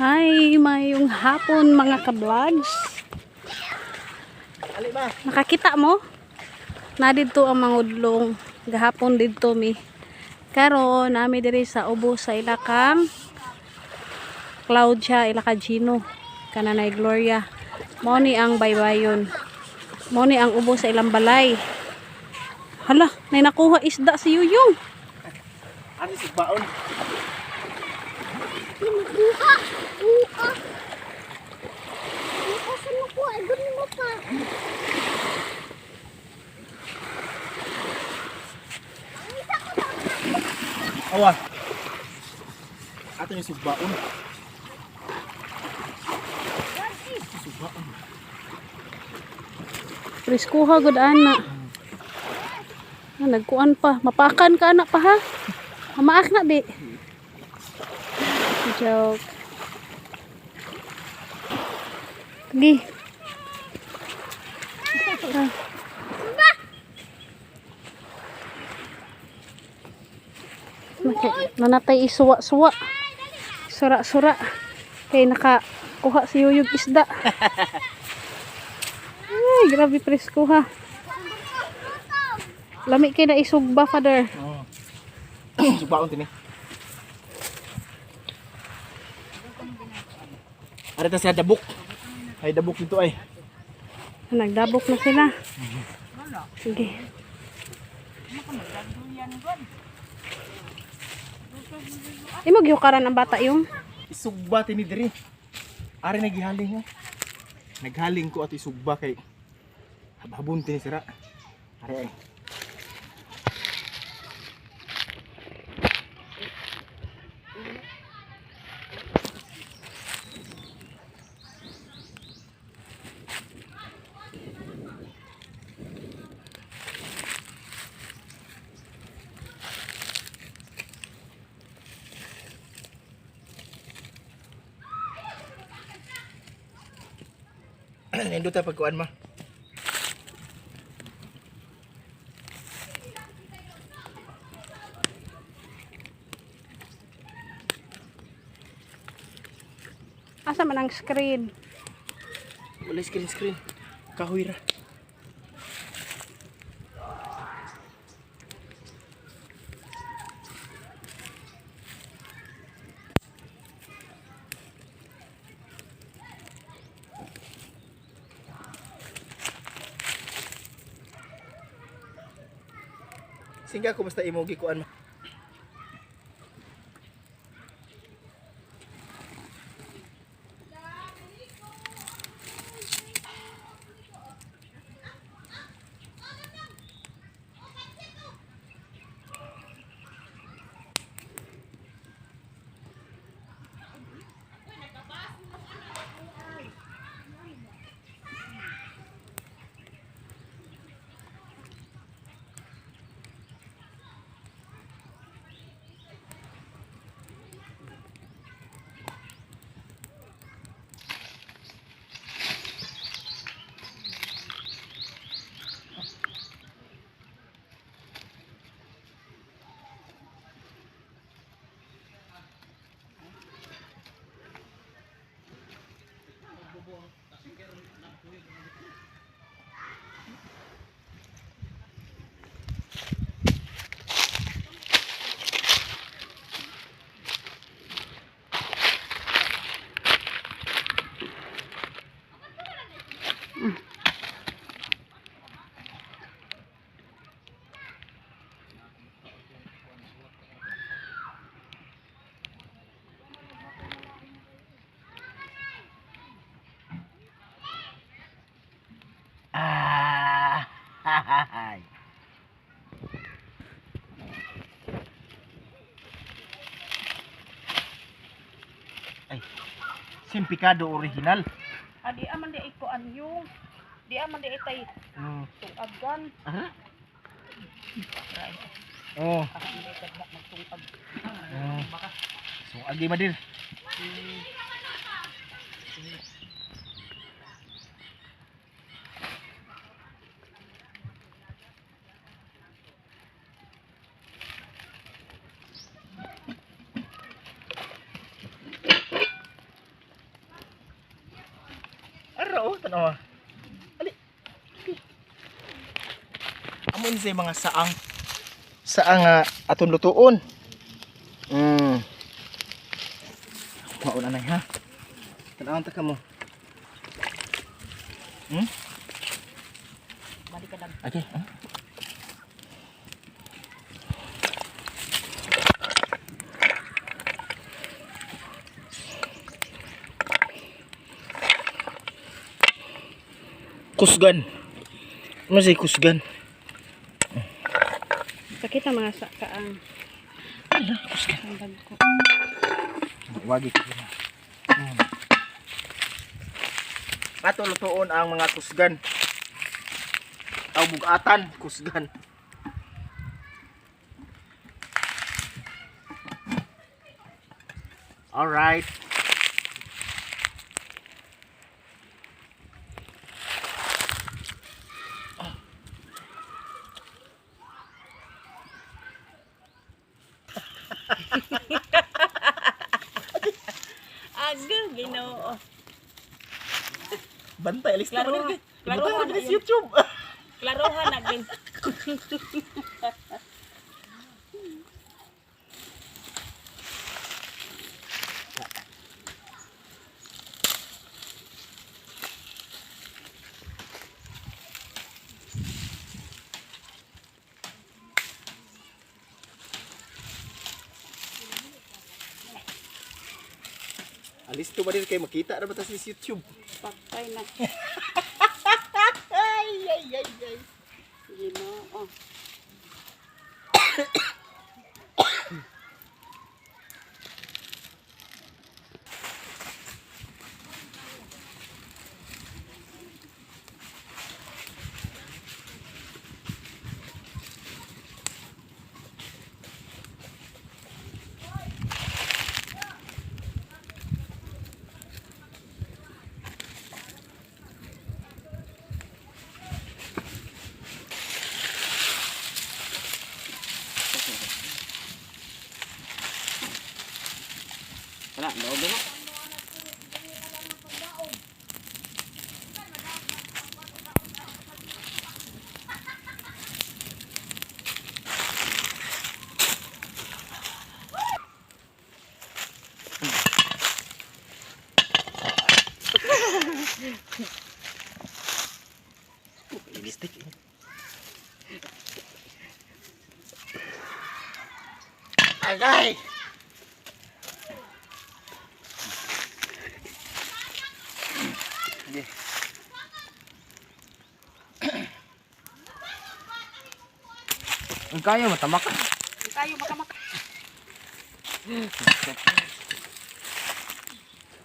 Hi, mayong hapon mga ka-vlogs. Nakakita mo? Na dito ang mangudlong. Gahapon dito mi. Karon nami diri sa ubo sa ilakang Claudia, ilaka Gino. Kananay Gloria. Mao ni ang baybayon. Mao ni ang ubo sa ilang balay. Hala, nay nakuha isda si Yuyong. Ano si baon? Buka! Buka! Buka sa naku, ay gano'n mo pa. Awa. Ato yung sugbaon. Sugbaon. Priskuha gud ana. Nagkuan pa, mapakan ka anak pa ha. Maak na di. Joke. Gi. Nanatay isuwa-suwa. Sura-sura. Kay nakakuha si Yuyog isda. Ay, grabe presko ha. Lami kay na isugba, father. Oh. Sugbaon din eh. Arita sa dabok. Ay dabok dito ay. Nagdabok na sila. Sige. Imo gihukaran ang bata yung? Isugba tini diri. Ari naghihaling ha. Naghaling ko at isugba kay habon tini sira. Ari ay. Nindot ta pagkuan ma. Asa man ang screen? Wala screen. Kahoy ra. Singga ko basta imo gikuan ma. Ay. Ay. Simpikado original. Adi aman di ikuan yung. Di aman di itay tungagan. Aha. Oh. So agi madir. tanawa. Ali. Amo ni say mga saang. Saang aton lutuon. Mauna na ha. Tanawan ta kamo. Balik ka lang. Okay. Kusgan. Ano say kusgan? Sakit ang mga saang. Ala, kusgan. Ang bag ko. Wagi ko na. Ato lutuon ang mga kusgan. Aw bugatan, kusgan. All right. Aga, Ginoo. Bantay, alis na Klaro- mo klaro Ibutang na na yun. YouTube. Klarohan na gin. Alis to ba din kayo makita na ba ta sa YouTube? Patay na. Ay, ay, ay, ay. Ginoo. Wala, daog na. Lipstick. Agay! Sige. Ang kaya matamak. Tayo makamaka.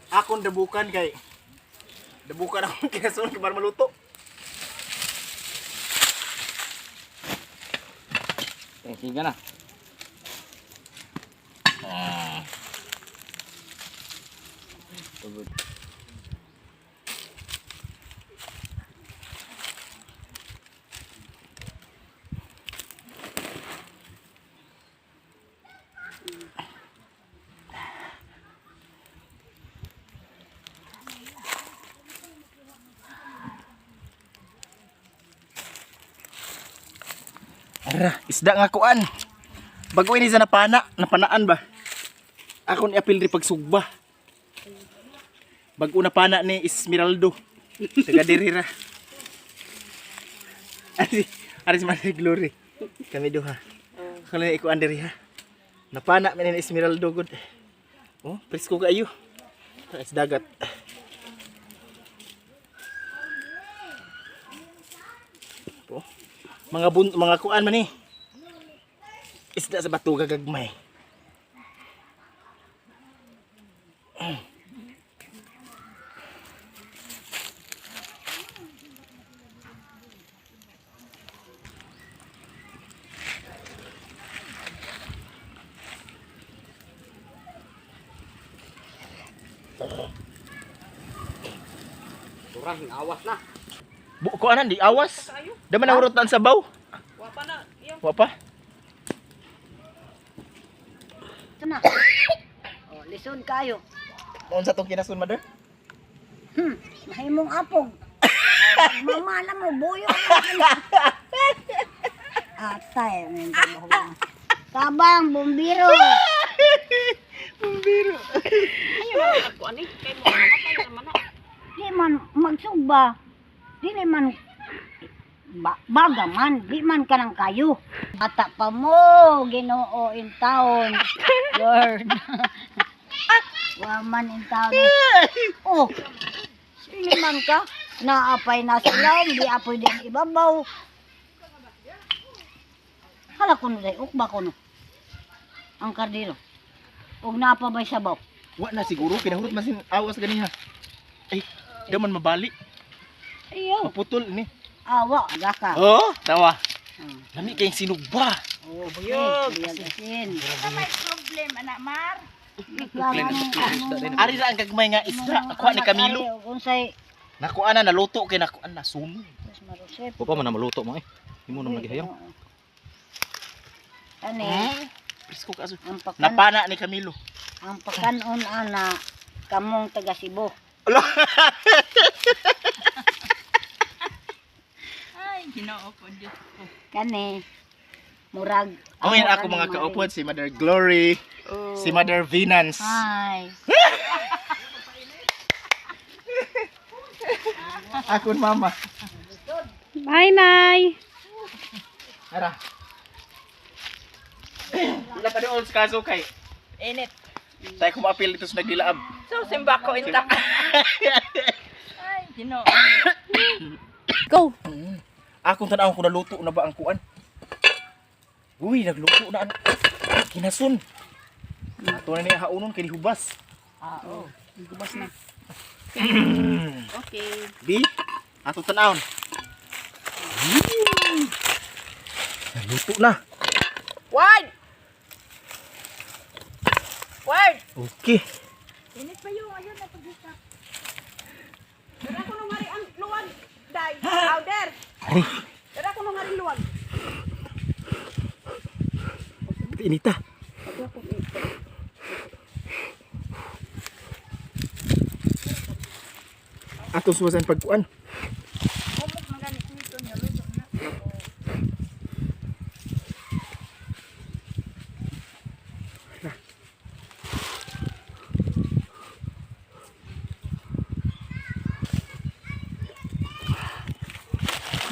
Akong dabukan kay dabukan akong kinasun kay para maluto. Sige na. Tugod. Ara, isda nga kuan. Bago ini sa napanaan ba? Ako ni apil ri pagsugba. Bago napana ni Esmeraldo. Taga diri ra. Ari si Manay Glory. Kami duha. Kala iko andiri ha. Napana man ni Esmeraldo gud. Oh, presko kaayo. Sa dagat. Oh. Mga kuan man ni. Isda sa bato gagagmay. Turang awas na. Ko anan di awas. Daman ang urutan sa baw. Wapa na. Iyo. Wa pa. Ito na. Oh, lison kayo. Unsa tong kinasun mother? Mahimong apog. Mamala mo, buyo. Atay, may trabaho. Tabang, bumbiro. Bumbiro. Di man magsugba. Di man baga man. Di man ka ng kayo. Ata pa mo, Ginoo in town. Lord. Waman in town. Oh, sili man ka. Naapay na sila, hindi apoy din ibabaw. Hala ko no day, ukba ko no. Ang kardiro. Huwag naapabay sabaw. Wa na siguro kinahurot masin awas ganiha. Ay, daman mabali. Ayaw. Maputol ni. Awa, gaka. Oh, tawa. Lami kayong sinugba. Oh, buyog. Biyasin. Ari ra ang gagmay nga isda. Nakuha ni Camilo. Unsay Nakuha na naluto kay nakuha na sumo. mas marusip. O pa man na maluto mo eh. Hindi mo naman nagihayang. Ani, Presko kaso. ang pakan Napana ni Camilo. ang pakanon ana kamong taga Cebu. Ay, Ginoo ko, Diyos ko. Kani murag Awin ako kani mga mari. kaupod si Mother Glory, si Mother Venance. Hi. Akon mama. Bye, Nay. Ara. Wala pa doon sa kaso kay Init. tayo kumapil dito sa nagdilaab. So, simba ko intak. Ay, Ginoo. Go. Akong tanawon kung naluto na ba ang kuan. Uy, nagluto na ang kinasun. Ato na niya haunon kay hubas. Oo. Gubas na. Okay. Di, ato tanawon. Nagluto na. Word! Word! Okay. Init pa yung ayun na paghita. Dara ko nung hari ang luwag. Day, powder. Dara ko nung hari luwag. Inita. Atong suwasan pagkuan. Humok na ganit nito niya. Lusok na.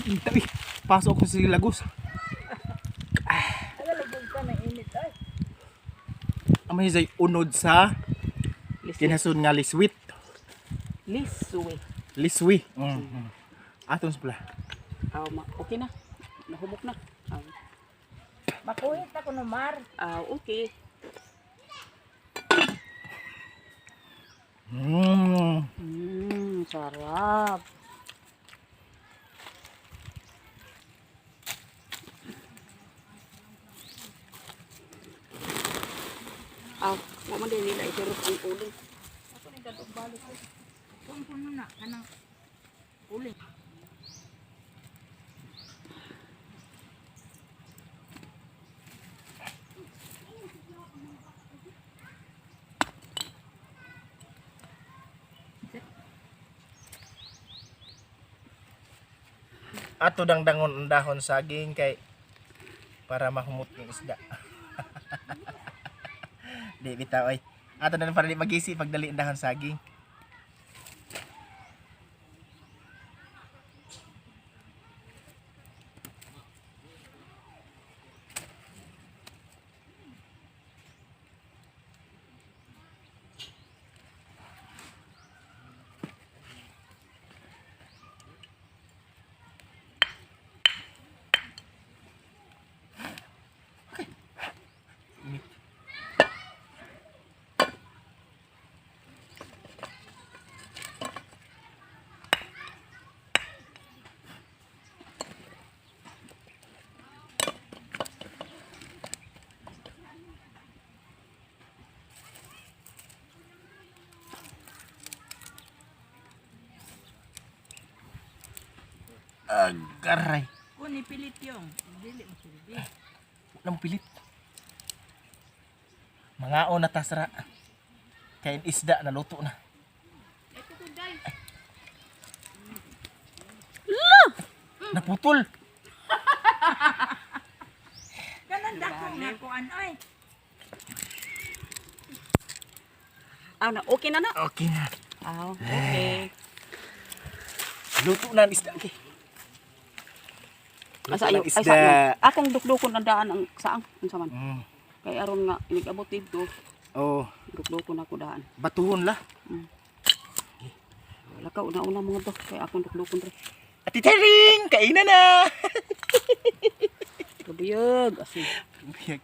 Inita eh. Pasok ko sa Lagos. Tagalagog ka na init. Ay. Amay zay unod sa kinasun nga liswit. Liswe. Liswi. Atong pala. Okay na. Nahumok na. Makuhit ako no Mar. Okay. Sarap. Wa man din nila isurot ang uling. Ako ni dadog balik ko. Kung kuno na kanang uling. Ato dangdangon ang dahon saging kay para mahumot yung isda. Di bitaw ay. Ato na para di magisi pagdali ang dahon saging. Agaray. Kung ipilit yung, dili mo silbi. Walang pilit. Mga na tasra. Kain isda na luto na. Naputol. Ganan dako nga kuan ay. Na okay na na. Okay na. Okay. Luto na ang isda. Okay. Asa ayo, ay isda. sa akong dukdukon ang daan ang saang unsa man. Mm. Kay aron nga inigabot dito, Oh, dukdukon ako daan. batuhon la. Lakaw na una mga to kay akong dukdukon re. Ati Tering, kainan na. Kabiyag asin. Biyag.